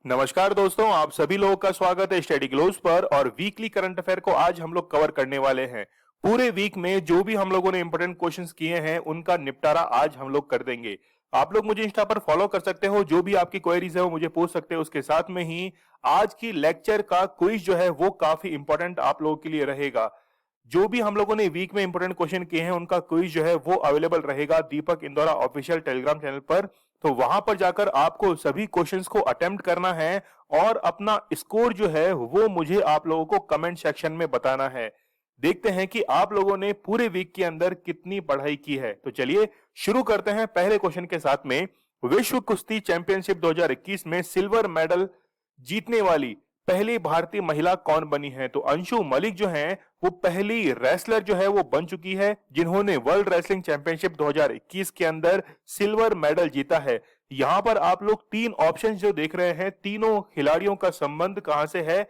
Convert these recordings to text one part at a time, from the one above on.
नमस्कार दोस्तों, आप सभी लोगों का स्वागत है स्टडी ग्लोब्स पर। और वीकली करंट अफेयर को आज हम लोग कवर करने वाले हैं। पूरे वीक में जो भी हम लोगों ने इंपॉर्टेंट क्वेश्चंस किए हैं उनका निपटारा आज हम लोग कर देंगे। आप लोग मुझे इंस्टा पर फॉलो कर सकते हो, जो भी आपकी क्वेरीज है वो मुझे पूछ सकते हो। उसके साथ में ही आज की लेक्चर का क्विज जो है वो काफी इंपॉर्टेंट आप लोगों के लिए रहेगा। जो भी हम लोगों ने वीक में इंपॉर्टेंट क्वेश्चन किए हैं उनका क्विज जो है वो अवेलेबल रहेगा दीपक इंदौरा ऑफिशियल टेलीग्राम चैनल पर। तो वहां पर जाकर आपको सभी क्वेश्चंस को अटेम्प्ट करना है और अपना स्कोर जो है वो मुझे आप लोगों को कमेंट सेक्शन में बताना है। देखते हैं कि आप लोगों ने पूरे वीक के अंदर कितनी पढ़ाई की है। तो चलिए शुरू करते हैं पहले क्वेश्चन के साथ में। विश्व कुश्ती चैंपियनशिप 2021 में सिल्वर मेडल जीतने वाली पहली भारतीय महिला कौन बनी है? तो अंशु मलिक जो है वो पहली रेसलर जो है वो बन चुकी है जिन्होंने वर्ल्ड रेसलिंग चैंपियनशिप 2021 के अंदर सिल्वर मेडल जीता है। यहां पर आप लोग तीन ऑप्शंस जो देख रहे हैं, तीनों खिलाड़ियों का संबंध कहां से है?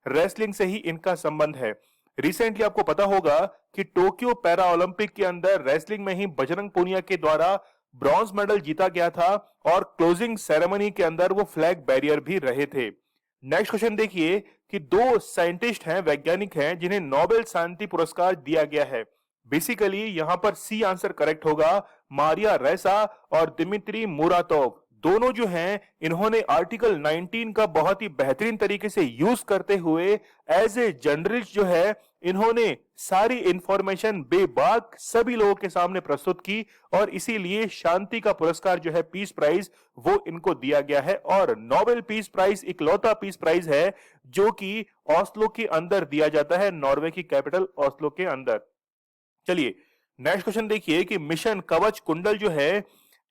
रेसलिंग से ही इनका संबंध है। रिसेंटली आपको पता होगा कि टोक्यो पैरा ओलंपिक के अंदर रेसलिंग में ही बजरंग पूनिया के द्वारा ब्रॉन्ज मेडल जीता गया था और क्लोजिंग सेरेमनी के अंदर वो फ्लैग बैरियर भी रहे थे। नेक्स्ट क्वेश्चन देखिए कि दो साइंटिस्ट हैं, वैज्ञानिक हैं जिन्हें नोबेल शांति पुरस्कार दिया गया है। बेसिकली यहां पर सी आंसर करेक्ट होगा, मारिया रेसा और दिमित्री मुरातोव। दोनों जो हैं इन्होंने आर्टिकल 19 का बहुत ही बेहतरीन तरीके से यूज करते हुए एज ए जर्नलिस्ट जो है इन्होंने सारी इंफॉर्मेशन बेबाक सभी लोगों के सामने प्रस्तुत की और इसीलिए शांति का पुरस्कार जो है पीस प्राइज वो इनको दिया गया है। और नोबेल पीस प्राइज इकलौता पीस प्राइज है जो कि ऑस्लो के अंदर दिया जाता है, नॉर्वे की कैपिटल ऑस्लो के अंदर। चलिए नेक्स्ट क्वेश्चन देखिए कि मिशन कवच कुंडल जो है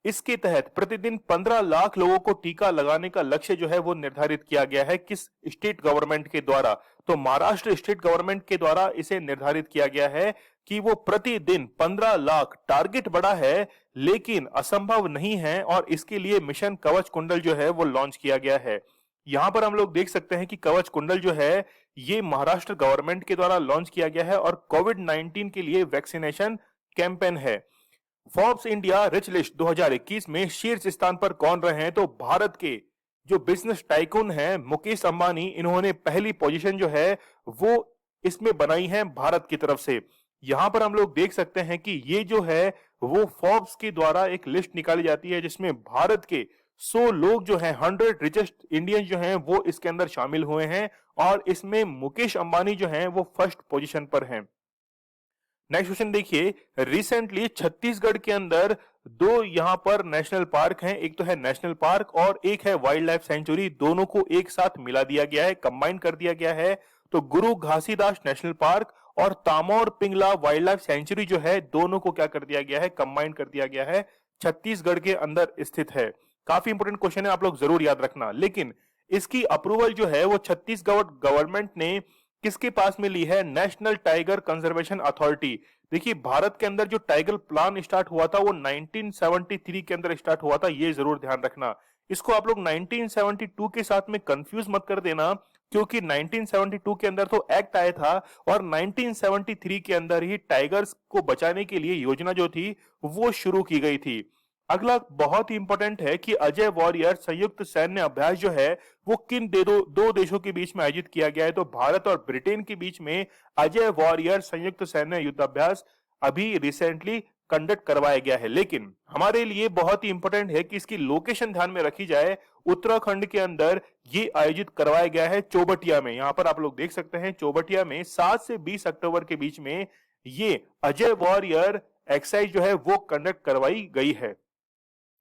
इसके तहत प्रतिदिन 15 लाख लोगों को टीका लगाने का लक्ष्य जो है वो निर्धारित किया गया है। किस स्टेट गवर्नमेंट के द्वारा? तो महाराष्ट्र स्टेट गवर्नमेंट के द्वारा इसे निर्धारित किया गया है कि वो प्रतिदिन 15 लाख। टारगेट बड़ा है लेकिन असंभव नहीं है और इसके लिए मिशन कवच कुंडल जो है वो लॉन्च किया गया है। यहां पर हम लोग देख सकते हैं कि कवच कुंडल जो है ये महाराष्ट्र गवर्नमेंट के द्वारा लॉन्च किया गया है और कोविड-19 के लिए वैक्सीनेशन कैंपेन है। फोर्ब्स इंडिया रिच लिस्ट 2021 में शीर्ष स्थान पर कौन रहे हैं? तो भारत के जो बिजनेस टाइकून हैं मुकेश अंबानी, इन्होंने पहली पोजीशन जो है वो इसमें बनाई है भारत की तरफ से। यहां पर हम लोग देख सकते हैं कि ये जो है वो फोर्ब्स के द्वारा एक लिस्ट निकाली जाती है जिसमें भारत के 100 लोग जो हैं, 100 रिचेस्ट इंडियन जो हैं वो इसके अंदर शामिल हुए हैं और इसमें मुकेश अंबानी जो हैं वो फर्स्ट पोजीशन पर हैं। नेक्स्ट क्वेश्चन देखिए, रिसेंटली छत्तीसगढ़ के अंदर दो यहां पर नेशनल पार्क हैं, एक तो है नेशनल पार्क और एक है वाइल्ड लाइफ सेंचुरी। दोनों को एक साथ मिला दिया गया है, कंबाइन कर दिया गया है। तो गुरु घासीदास नेशनल पार्क और Tamor Pingla wild life sanctuary जो है दोनों को क्या कर दिया गया है? कंबाइन कर दिया गया है, छत्तीसगढ़ के अंदर स्थित है। काफी इंपोर्टेंट क्वेश्चन है, आप लोग जरूर याद रखना। लेकिन इसकी अप्रूवल जो है वो छत्तीसगढ़ गवर्नमेंट ने किसके पास में ली है? National tiger conservation authority. देखिए भारत के अंदर जो टाइगर प्लान स्टार्ट हुआ था वो 1973 के अंदर स्टार्ट हुआ था, ये जरूर ध्यान रखना। इसको आप लोग 1972 के साथ में कंफ्यूज मत कर देना क्योंकि 1972 के अंदर तो एक्ट आया था और 1973 के अंदर ही टाइगर्स को बचाने के लिए योजना जो थी वो शुरू की गई थी। अगला बहुत ही इंपॉर्टेंट है कि अजय वॉरियर संयुक्त सैन्य अभ्यास जो है वो किन दो देशों के बीच में आयोजित किया गया है? तो भारत और ब्रिटेन के बीच में अजय वॉरियर संयुक्त सैन्य युद्धाभ्यास अभी रिसेंटली कंडक्ट करवाया गया है। लेकिन हमारे लिए बहुत ही इंपॉर्टेंट है कि इसकी लोकेशन ध्यान में रखी जाए। उत्तराखंड के अंदर ये आयोजित करवाया गया है चौबटिया में। यहां पर आप लोग देख सकते हैं चौबटिया में 7 से 20 अक्टूबर के बीच में ये अजय वॉरियर एक्सरसाइज जो है वो कंडक्ट करवाई गई है।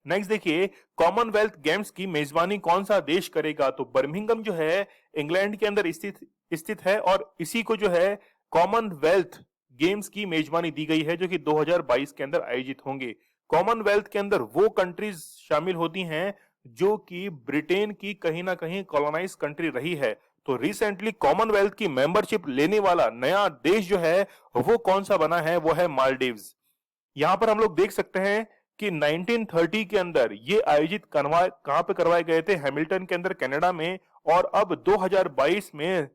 नेक्स्ट देखिए, कॉमनवेल्थ गेम्स की मेजबानी कौन सा देश करेगा? तो बर्मिंघम जो है इंग्लैंड के अंदर स्थित है और इसी को जो है कॉमनवेल्थ गेम्स की मेजबानी दी गई है जो कि 2022 के अंदर आयोजित होंगे। कॉमनवेल्थ के अंदर वो कंट्रीज शामिल होती हैं जो कि ब्रिटेन की कहीं ना कहीं कॉलोनाइज कंट्री रही है। तो रिसेंटली कॉमनवेल्थ की मेंबरशिप लेने वाला नया देश जो है वो कौन सा बना है? वो है मालदीव्स। यहां पर हम लोग देख सकते हैं कि 1930 के अंदर ये आयोजित कहां पे करवाए गए थे? हैमिल्टन के अंदर कनाडा में। और अब 2022 में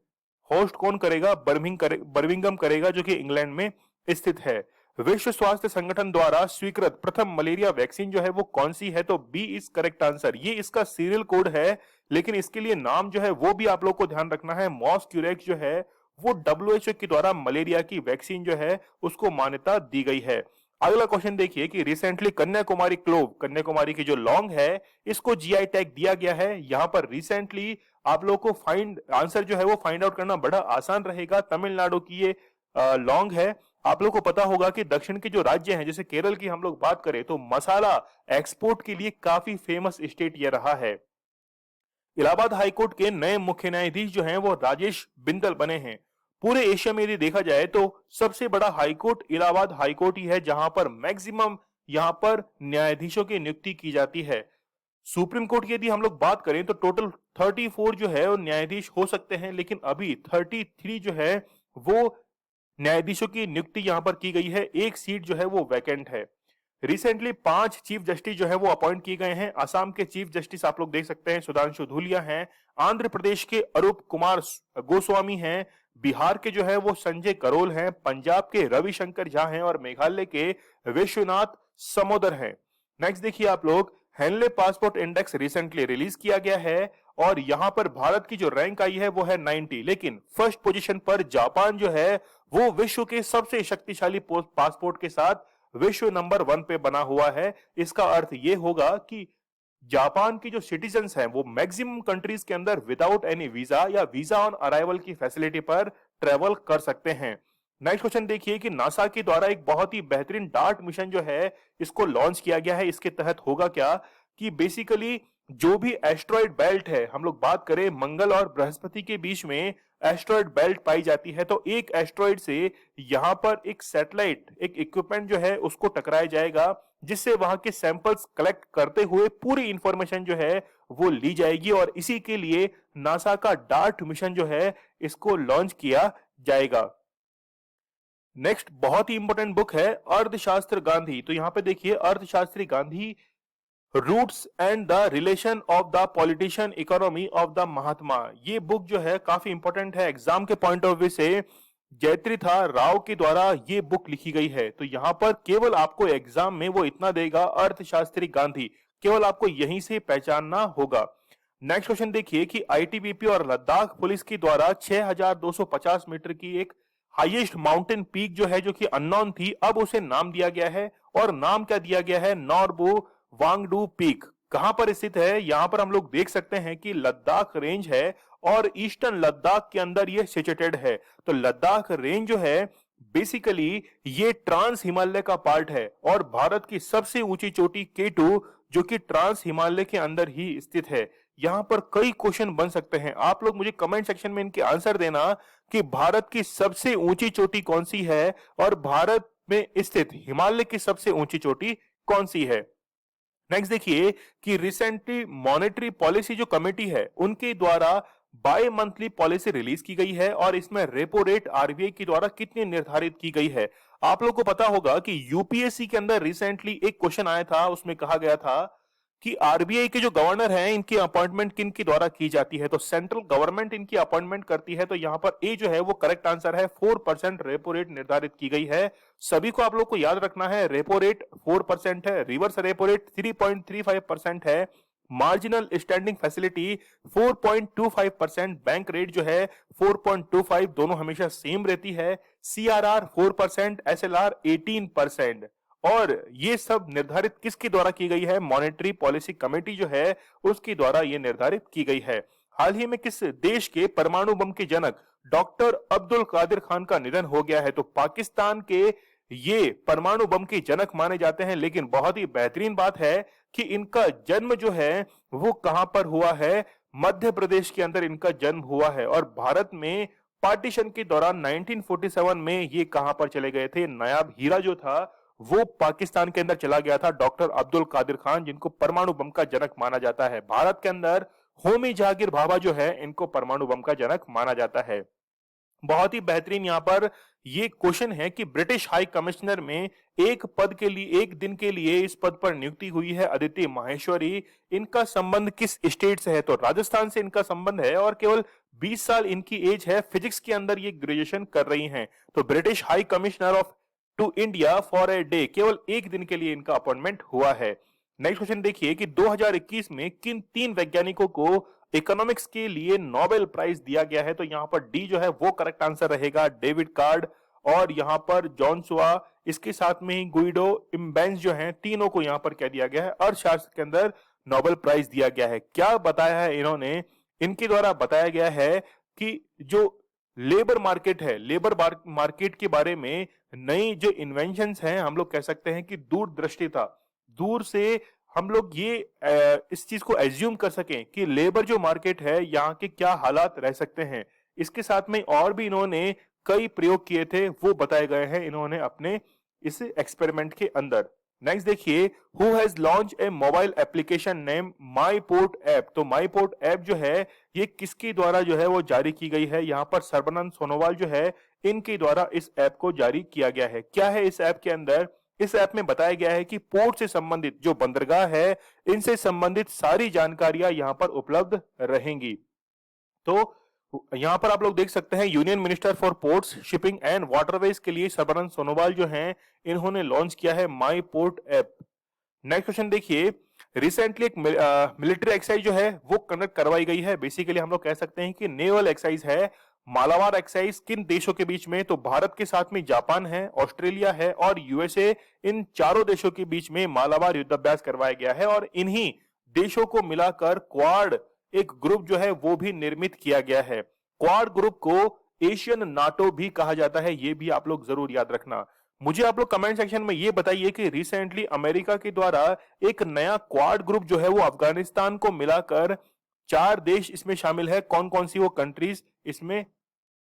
होस्ट कौन करेगा? बर्मिंघम करेगा जो कि इंग्लैंड में स्थित है। विश्व स्वास्थ्य संगठन द्वारा स्वीकृत प्रथम मलेरिया वैक्सीन जो है वो कौन सी है? तो बी इज करेक्ट आंसर। ये इसका सीरियल कोड है, लेकिन इसके लिए नाम जो है वो भी आप लोग को ध्यान रखना है। मॉस्क्यूरेक्स जो है वो डब्ल्यूएचओ के द्वारा मलेरिया की वैक्सीन जो है उसको मान्यता दी गई है। अगला क्वेश्चन देखिए कि रिसेंटली कन्याकुमारी क्लोव, कन्याकुमारी की जो लौंग है, इसको जीआई टैग दिया गया है। यहाँ पर रिसेंटली आप लोग को फाइंड आंसर जो है वो फाइंड आउट करना बड़ा आसान रहेगा। तमिलनाडु की ये लौंग है। आप लोग को पता होगा कि दक्षिण के जो राज्य हैं, जैसे केरल की हम लोग बात करें तो मसाला एक्सपोर्ट के लिए काफी फेमस स्टेट ये रहा है। इलाहाबाद हाईकोर्ट के नए मुख्य न्यायाधीश जो हैं वो राजेश बिंदल बने हैं। पूरे एशिया में यदि देखा जाए तो सबसे बड़ा हाईकोर्ट इलाहाबाद हाईकोर्ट ही है, जहां पर मैक्सिमम यहां पर न्यायाधीशों की नियुक्ति की जाती है। सुप्रीम कोर्ट की यदि हम लोग बात करें तो टोटल 34 जो है वो न्यायाधीश हो सकते हैं, लेकिन अभी 33 जो है वो न्यायाधीशों की नियुक्ति यहां पर की गई है। एक सीट जो है वो वैकेंट है। रिसेंटली 5 चीफ जस्टिस जो है वो अपॉइंट किए गए हैं। असम के चीफ जस्टिस आप लोग देख सकते हैं सुधांशु धूलिया हैं, आंध्र प्रदेश के अरूप कुमार गोस्वामी हैं, बिहार के जो है वो संजय करोल हैं, पंजाब के रविशंकर झा हैं और मेघालय के विश्वनाथ समोदर हैं। नेक्स्ट देखिए आप लोग, Henley passport index recently release किया गया है और यहां पर भारत की जो रैंक आई है वो है 90, लेकिन फर्स्ट पोजीशन पर जापान जो है वो विश्व के सबसे शक्तिशाली पासपोर्ट के साथ विश्व नंबर 1 पे बना हुआ है। इसका अर्थ ये होगा कि जापान की जो सिटीजन्स हैं वो मैक्सिमम कंट्रीज के अंदर विदाउट एनी वीजा या वीजा ऑन अराइवल की फैसिलिटी पर ट्रेवल कर सकते हैं। नेक्स्ट क्वेश्चन देखिए कि नासा के द्वारा एक बहुत ही बेहतरीन डार्ट मिशन जो है इसको लॉन्च किया गया है। इसके तहत होगा क्या कि बेसिकली जो भी एस्ट्रॉइड बेल्ट है, हम लोग बात करें मंगल और बृहस्पति के बीच में एस्ट्रॉइड बेल्ट पाई जाती है, तो एक एस्ट्रॉइड से यहां पर एक सैटेलाइट, एक इक्विपमेंट जो है उसको टकराया जाएगा, जिससे वहां के सैंपल्स कलेक्ट करते हुए पूरी इंफॉर्मेशन जो है वो ली जाएगी और इसी के लिए नासा का डार्ट मिशन जो है इसको लॉन्च किया जाएगा। नेक्स्ट बहुत ही इंपॉर्टेंट बुक है अर्थशास्त्र गांधी। तो यहां पे देखिए अर्थशास्त्री Gandhi, roots and the relation of the politician economy of the Mahatma. ये बुक जो है काफी इंपॉर्टेंट है एग्जाम के पॉइंट ऑफ व्यू से। जयत्रिथा राव के द्वारा ये बुक लिखी गई है। तो यहां पर केवल आपको एग्जाम में वो इतना देगा, अर्थशास्त्री गांधी, केवल आपको यहीं से पहचानना होगा। नेक्स्ट क्वेश्चन देखिए कि आईटीबीपी और लद्दाख पुलिस के द्वारा 6250 मीटर की एक हाईएस्ट माउंटेन पीक जो है, जो कि अननोन थी, अब उसे नाम दिया गया है। और नाम क्या दिया गया है? नॉर्बू वांगडू पीक। कहां पर स्थित है? यहां पर हम लोग देख सकते हैं कि लद्दाख रेंज है और ईस्टर्न लद्दाख के अंदर ये सिचुएटेड है। तो लद्दाख रेंज जो है बेसिकली ये ट्रांस हिमालय का पार्ट है और भारत की सबसे ऊंची चोटी K2 जो कि ट्रांस हिमालय के अंदर ही स्थित है। यहां पर कई क्वेश्चन बन सकते हैं, आप लोग मुझे कमेंट सेक्शन में इनके आंसर देना कि भारत की सबसे ऊंची चोटी कौन सी है और भारत में स्थित हिमालय की सबसे ऊंची चोटी कौन सी है। नेक्स्ट देखिए कि रिसेंटली मॉनेटरी पॉलिसी जो कमेटी है उनके द्वारा बाय मंथली पॉलिसी रिलीज की गई है और इसमें रेपो रेट आरबीआई के द्वारा कितनी निर्धारित की गई है। आप लोग को पता होगा कि यूपीएससी के अंदर रिसेंटली एक क्वेश्चन आया था, उसमें कहा गया था कि आरबीआई के जो गवर्नर हैं इनकी अपॉइंटमेंट किन के द्वारा की जाती है। तो सेंट्रल गवर्नमेंट इनकी अपॉइंटमेंट करती है। तो यहां पर ए जो है वो करेक्ट आंसर है, 4% रेपो रेट निर्धारित की गई है। सभी को आप लोग को याद रखना है, रेपो रेट 4% है, रिवर्स रेपो रेट 3.35% है, marginal standing facility 4.25%, bank rate जो है 4.25, दोनों हमेशा सेम रहती है, सीआरआर 4%, एसएलआर 18%। और ये सब निर्धारित किसके द्वारा की गई है? मॉनेटरी पॉलिसी कमेटी जो है उसके द्वारा ये निर्धारित की गई है। हाल ही में किस देश के परमाणु बम के जनक डॉक्टर अब्दुल कादिर खान का निधन हो गया है? तो पाकिस्तान के ये परमाणु बम के जनक माने जाते हैं, लेकिन बहुत ही बेहतरीन बात है कि इनका जन्म जो है वो कहां पर हुआ है? मध्य प्रदेश के अंदर इनका जन्म हुआ है। और भारत में पार्टीशन के दौरान 1947 में ये कहां पर चले गए थे? नायाब हीरा जो था वो पाकिस्तान के अंदर चला गया था, डॉक्टर अब्दुल कादिर खान, जिनको परमाणु बम का जनक माना जाता है। भारत के अंदर होमी जहांगीर भाभा जो है इनको परमाणु बम का जनक माना जाता है। बहुत ही बेहतरीन यहां पर ये क्वेश्चन है कि ब्रिटिश हाई कमिश्नर में एक पद के लिए, एक दिन के लिए इस पद पर नियुक्ति हुई है अदिति माहेश्वरी। इनका संबंध किस स्टेट से है? तो राजस्थान से इनका संबंध है और केवल 20 साल इनकी एज है। फिजिक्स के अंदर ये ग्रेजुएशन कर रही हैं। तो British high commissioner of to India for a day, केवल एक दिन के लिए इनका अपॉइंटमेंट हुआ है। नेक्स्ट क्वेश्चन देखिए कि 2021 में किन तीन वैज्ञानिकों को इकोनॉमिक्स के लिए नोबेल प्राइज दिया गया है? तो यहां पर डी जो है वो करेक्ट आंसर रहेगा, डेविड कार्ड और यहां पर जॉन सुआ, इसके साथ में ही गुइडो इम्बेंस जो हैं, तीनों को यहां पर कह दिया गया है अर्थशास्त्र के अंदर नोबेल प्राइज दिया गया है। क्या बताया है इन्होंने? इनके द्वारा बताया गया है कि जो लेबर मार्केट है, लेबर मार्केट के बारे में नई जो इन्वेंशंस हैं, हम लोग कह सकते हैं कि दूरदृष्टिता, दूर से हम लोग ये इस चीज को एज्यूम कर सकें कि लेबर जो मार्केट है यहाँ के क्या हालात रह सकते हैं। इसके साथ में और भी इन्होंने कई प्रयोग किए थे, वो बताए गए हैं इन्होंने अपने इस एक्सपेरिमेंट के अंदर। नेक्स्ट देखिए, who has launch a mobile application name my port app? तो माई पोर्ट ऐप जो है ये किसके द्वारा जो है वो जारी की गई है? यहाँ पर सर्बानंद सोनोवाल जो है इनके द्वारा इस ऐप को जारी किया गया है। क्या है इस ऐप के अंदर? इस ऐप में बताया गया है कि पोर्ट से संबंधित जो बंदरगाह है, इनसे संबंधित सारी जानकारियां यहां पर उपलब्ध रहेंगी। तो यहां पर आप लोग देख सकते हैं union minister for ports, shipping and waterways के लिए सर्बानंद सोनोवाल जो हैं इन्होंने लॉन्च किया है माई पोर्ट ऐप। नेक्स्ट क्वेश्चन देखिए, रिसेंटली एक मिलिट्री एक्सरसाइज जो है वो कंडक्ट करवाई गई है। बेसिकली हम लोग कह सकते हैं कि नेवल एक्सरसाइज है। मालाबार एक्सरसाइज किन देशों के बीच में? तो भारत के साथ में जापान है, ऑस्ट्रेलिया है और यूएसए, इन चारों देशों के बीच में मालाबार युद्धाभ्यास करवाया गया है और इन्हीं देशों को मिलाकर क्वाड एक ग्रुप जो है वो भी निर्मित किया गया है। क्वाड ग्रुप को एशियन नाटो भी कहा जाता है, ये भी आप लोग जरूर याद रखना। मुझे आप लोग कमेंट सेक्शन में ये बताइए कि रिसेंटली अमेरिका के द्वारा एक नया क्वाड ग्रुप जो है वो अफगानिस्तान को मिलाकर 4 देश इसमें शामिल है, कौन कौन सी वो कंट्रीज इसमें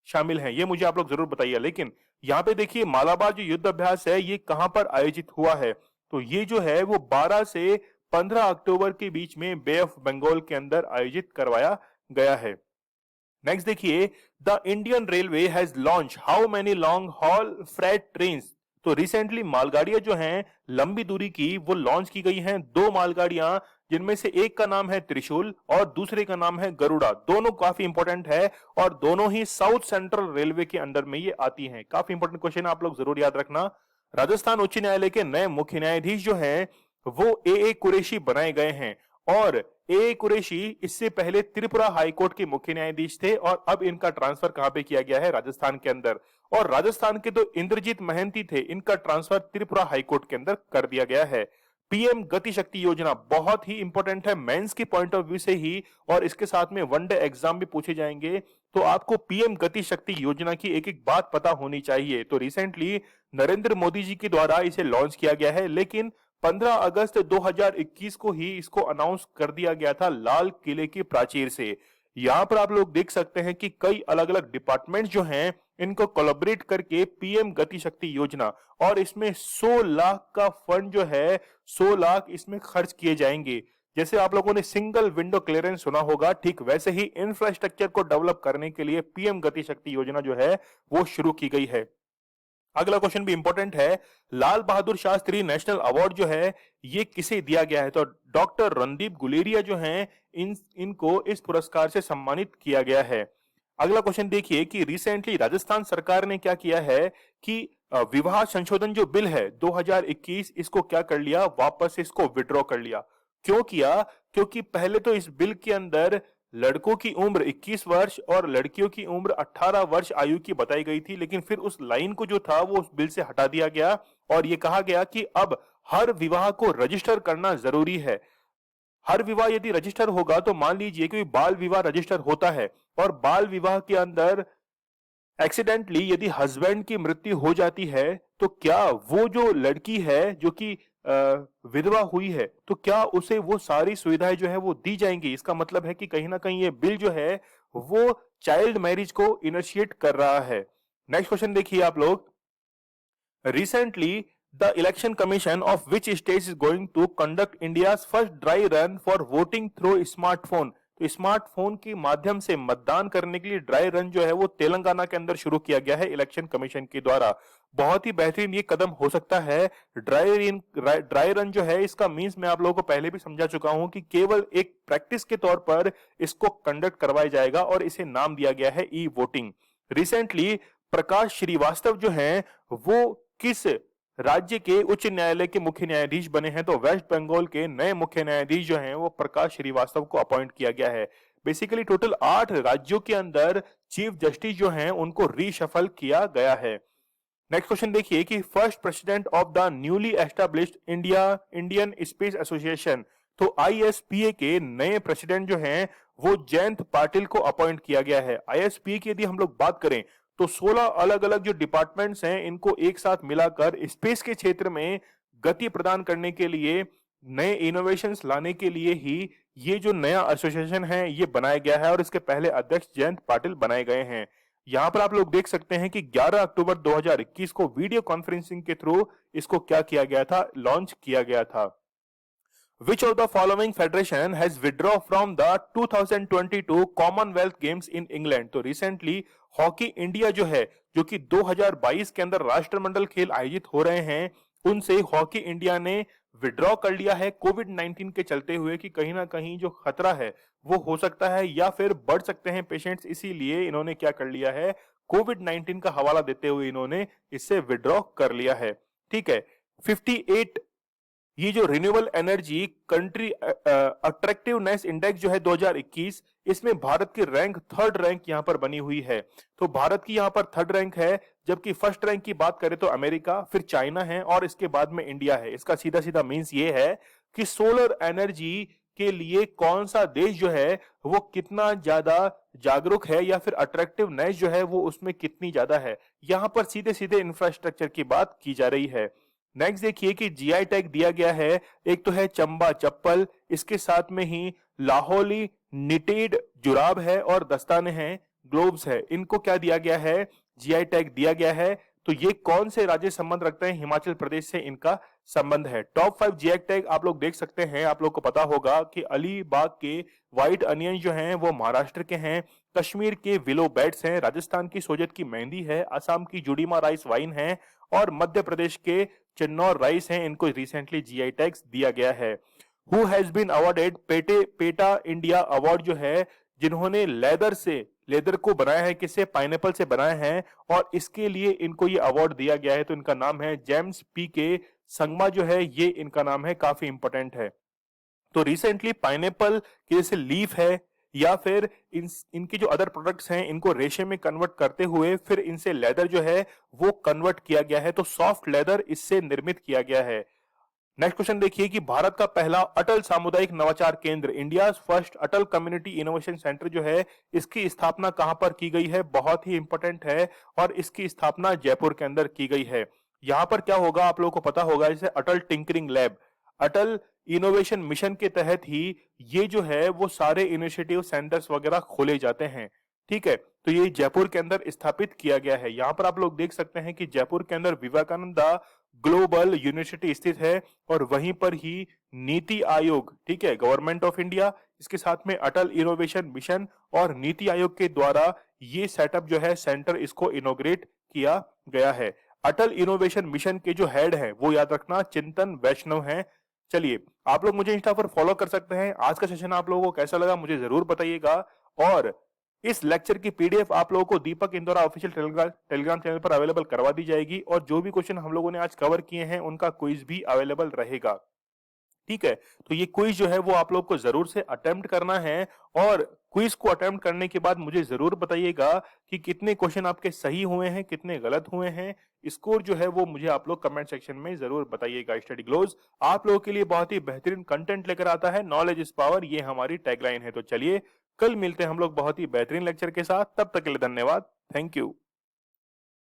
शामिल हैं, ये मुझे आप लोग जरूर बताइए। लेकिन यहाँ पे देखिए मालाबार जो युद्ध अभ्यास है ये कहां पर आयोजित हुआ है? तो ये जो है वो 12 से 15 अक्टूबर के बीच में बे ऑफ बंगाल के अंदर आयोजित करवाया गया है। नेक्स्ट देखिए, the Indian railway has launch how many long haul freight trains? तो रिसेंटली मालगाड़ियां जो हैं लंबी दूरी की वो लॉन्च की गई हैं, 2 मालगाड़ियां, जिनमें से एक का नाम है त्रिशूल और दूसरे का नाम है गरुड़ा। दोनों काफी इंपॉर्टेंट है और दोनों ही साउथ सेंट्रल रेलवे के अंडर में ये आती हैं। काफी इंपॉर्टेंट क्वेश्चन आप लोग जरूर याद रखना। राजस्थान उच्च न्यायालय के नए मुख्य न्यायाधीश जो हैं वो ए कुरैशी बनाए गए हैं और ए कुरैशी इससे पहले त्रिपुरा हाईकोर्ट के मुख्य न्यायाधीश थे और अब इनका ट्रांसफर कहां पे किया गया है? राजस्थान के अंदर। और राजस्थान के तो इंद्रजीत महंती थे, इनका ट्रांसफर त्रिपुरा हाईकोर्ट के अंदर कर दिया गया है। पीएम गति शक्ति योजना बहुत ही इंपॉर्टेंट है मेंस के पॉइंट ऑफ व्यू से ही, और इसके साथ में वनडे एग्जाम भी पूछे जाएंगे, तो आपको पीएम गति शक्ति योजना की एक एक बात पता होनी चाहिए। तो रिसेंटली नरेंद्र मोदी जी के द्वारा इसे लॉन्च किया गया है, लेकिन 15 अगस्त 2021 को ही इसको अनाउंस कर दिया गया था लाल किले की प्राचीर से। यहां पर आप लोग देख सकते हैं कि कई अलग अलग डिपार्टमेंट जो हैं इनको कोलैबोरेट करके पीएम गति शक्ति योजना, और इसमें 100 लाख का फंड जो है 100 लाख इसमें खर्च किए जाएंगे। जैसे आप लोगों ने सिंगल विंडो क्लियरेंस सुना होगा, ठीक वैसे ही इंफ्रास्ट्रक्चर को डेवलप करने के लिए पीएम गति शक्ति योजना जो है वो शुरू की गई है। अगला क्वेश्चन भी इंपॉर्टेंट है, लाल बहादुर शास्त्री नेशनल अवार्ड जो है ये किसे दिया गया है? तो डॉक्टर रणदीप गुलेरिया जो हैं इनको इस पुरस्कार से सम्मानित किया गया है। अगला क्वेश्चन देखिए कि रिसेंटली राजस्थान सरकार ने क्या किया है कि विवाह संशोधन जो बिल है 2021, इसको क्या कर लिया? वापस इसको विड्रॉ कर लिया। क्यों किया? क्योंकि पहले तो इस बिल के अंदर लड़कों की उम्र 21 वर्ष और लड़कियों की उम्र 18 वर्ष आयु की बताई गई थी, लेकिन फिर उस लाइन को जो था वो उस बिल से हटा दिया गया और ये कहा गया कि अब हर विवाह को रजिस्टर करना जरूरी है। हर विवाह यदि रजिस्टर होगा तो मान लीजिए कि बाल विवाह रजिस्टर होता है और बाल विवाह के अंदर एक्सीडेंटली यदि हस्बैंड की मृत्यु हो जाती है, तो क्या वो जो लड़की है जो कि विधवा हुई है, तो क्या उसे वो सारी सुविधाएं जो है वो दी जाएंगी? इसका मतलब है कि कहीं ना कहीं ये बिल जो है वो चाइल्ड मैरिज को इनिशिएट कर रहा है। नेक्स्ट क्वेश्चन देखिए आप लोग, recently the election commission of which state is going to conduct India first dry run for voting through smartphone? तो स्मार्टफोन के माध्यम से मतदान करने के लिए ड्राई रन जो है वो तेलंगाना के अंदर शुरू किया गया है इलेक्शन कमीशन के द्वारा। बहुत ही बेहतरीन ये कदम हो सकता है। ड्राई रन जो है इसका मींस मैं आप लोगों को पहले भी समझा चुका हूं कि केवल एक प्रैक्टिस के तौर पर इसको कंडक्ट करवाया जाएगा और इसे नाम दिया गया है ई वोटिंग। रिसेंटली प्रकाश श्रीवास्तव जो हैं वो किस राज्य के उच्च न्यायालय के मुख्य न्यायाधीश बने हैं? तो वेस्ट बंगाल के नए मुख्य न्यायाधीश जो हैं वो प्रकाश श्रीवास्तव को अपॉइंट किया गया है। बेसिकली टोटल 8 राज्यों के अंदर चीफ जस्टिस जो हैं उनको रीशफल किया गया है। नेक्स्ट क्वेश्चन देखिए कि first president of the newly established Indian space association, तो आईएसपीए के नए प्रेसिडेंट जो हैं वो जयंत पाटिल को अपॉइंट किया गया है। आईएसपीए की यदि हम लोग बात करें तो 16 अलग अलग जो डिपार्टमेंट्स हैं इनको एक साथ मिलाकर स्पेस के क्षेत्र में गति प्रदान करने के लिए, नए इनोवेशंस लाने के लिए ही ये जो नया एसोसिएशन है ये बनाया गया है और इसके पहले अध्यक्ष जयंत पाटिल बनाए गए हैं। यहां पर आप लोग देख सकते हैं कि 11 अक्टूबर 2021 को वीडियो कॉन्फ्रेंसिंग के थ्रू इसको क्या किया गया था, लॉन्च किया गया था। Which of the following federation has withdrawn from the 2022 Commonwealth Games in England? तो रिसेंटली हॉकी इंडिया जो है, जो कि 2022 के अंदर राष्ट्रमंडल खेल आयोजित हो रहे हैं, उनसे हॉकी इंडिया ने विड्रॉ कर लिया है कोविड 19 के चलते हुए कि कहीं ना कहीं जो खतरा है वो हो सकता है या फिर बढ़ सकते हैं पेशेंट्स, इसीलिए इन्होंने क्या कर लिया है, कोविड 19 का हवाला देते हुए इन्होंने इससे विड्रॉ कर लिया है। ठीक है। 58 ये जो renewable energy country attractiveness index जो है 2021, इसमें भारत की रैंक थर्ड रैंक यहां पर बनी हुई है। तो भारत की यहां पर थर्ड रैंक है, जबकि फर्स्ट रैंक की बात करें तो अमेरिका, फिर चाइना है और इसके बाद में इंडिया है। इसका सीधा सीधा मीन्स ये है कि सोलर एनर्जी के लिए कौन सा देश जो है वो कितना ज्यादा जागरूक है या फिर अट्रैक्टिवनेस जो है वो उसमें कितनी ज्यादा है। यहां पर सीधे सीधे इंफ्रास्ट्रक्चर की बात की जा रही है। नेक्स्ट देखिए कि जीआई टैग दिया गया है, एक तो है चंबा चप्पल, इसके साथ में ही लाहौली निटेड जुराब है और दस्ताने हैं, ग्लोव्स है, इनको क्या दिया गया है, जीआई टैग दिया गया है। तो ये कौन से राज्य संबंध रखते हैं? हिमाचल प्रदेश से इनका संबंध है। टॉप 5 जीआई टैग आप लोग देख सकते हैं, आप लोग को पता होगा कि अलीबाग के व्हाइट अनियन जो हैं वो महाराष्ट्र के हैं, कश्मीर के विलो बैट्स हैं, राजस्थान की सोजत की मेहंदी है, असम की जुडीमा राइस वाइन है और मध्य प्रदेश के चिन्नौर राइस हैं, इनको रिसेंटली जीआई टैग्स दिया गया है। Who has been awarded PETA India award जो है, जिन्होंने लेदर को बनाया है, किससे, पाइनएप्पल से बनाया है और इसके लिए इनको ये अवार्ड दिया गया है। तो इनका नाम है जेम्स पी के संगमा जो है, ये इनका नाम है, काफी इंपॉर्टेंट है। तो रिसेंटली पाइनएप्पल के जैसे लीफ है या फिर इनके जो अदर प्रोडक्ट्स हैं इनको रेशे में कन्वर्ट करते हुए फिर इनसे लेदर जो है वो कन्वर्ट किया गया है, तो सॉफ्ट लेदर इससे निर्मित किया गया है। नेक्स्ट क्वेश्चन देखिए कि भारत का पहला अटल सामुदायिक नवाचार केंद्र, इंडिया फर्स्ट अटल कम्युनिटी इनोवेशन सेंटर जो है, इसकी स्थापना कहां पर की गई है? बहुत ही इंपॉर्टेंट है और इसकी स्थापना जयपुर के अंदर की गई है। यहां पर क्या होगा आप लोगों को पता होगा, जैसे अटल टिंकरिंग लैब, अटल इनोवेशन मिशन के तहत ही ये जो है वो सारे इनिशिएटिव सेंटर्स वगैरह खोले जाते हैं। ठीक है। तो ये जयपुर के अंदर स्थापित किया गया है। यहां पर आप लोग देख सकते हैं कि जयपुर के अंदर विवेकानंदा ग्लोबल यूनिवर्सिटी स्थित है और वहीं पर ही नीति आयोग, ठीक है, गवर्नमेंट ऑफ इंडिया, इसके साथ में अटल इनोवेशन मिशन और नीति आयोग के द्वारा ये सेटअप जो है सेंटर, इसको इनोग्रेट किया गया है। अटल इनोवेशन मिशन के जो हेड है वो याद रखना चिंतन वैष्णव हैं। चलिए, आप लोग मुझे इंस्टा पर फॉलो कर सकते हैं। आज का सेशन आप लोगों को कैसा लगा मुझे जरूर बताइएगा और इस लेक्चर की पीडीएफ आप लोगों को दीपक इंदौरा ऑफिशियल टेलीग्राम चैनल पर अवेलेबल करवा दी जाएगी और जो भी क्वेश्चन हम लोगों ने आज कवर किए हैं उनका क्विज भी अवेलेबल रहेगा। ठीक है। तो ये क्विज जो है वो आप लोग को जरूर से अटेम्प्ट करना है और क्विज को अटेम्प्ट करने के बाद मुझे जरूर बताइएगा कि कितने क्वेश्चन आपके सही हुए हैं, कितने गलत हुए हैं। स्कोर जो है वो मुझे आप लोग कमेंट सेक्शन में जरूर बताइएगा। स्टडी ग्लोज आप लोगों के लिए बहुत ही बेहतरीन कंटेंट लेकर आता है, नॉलेज इज पावर, ये हमारी टैगलाइन है। तो चलिए कल मिलते हैं हम लोग बहुत ही बेहतरीन लेक्चर के साथ, तब तक के लिए धन्यवाद, थैंक यू।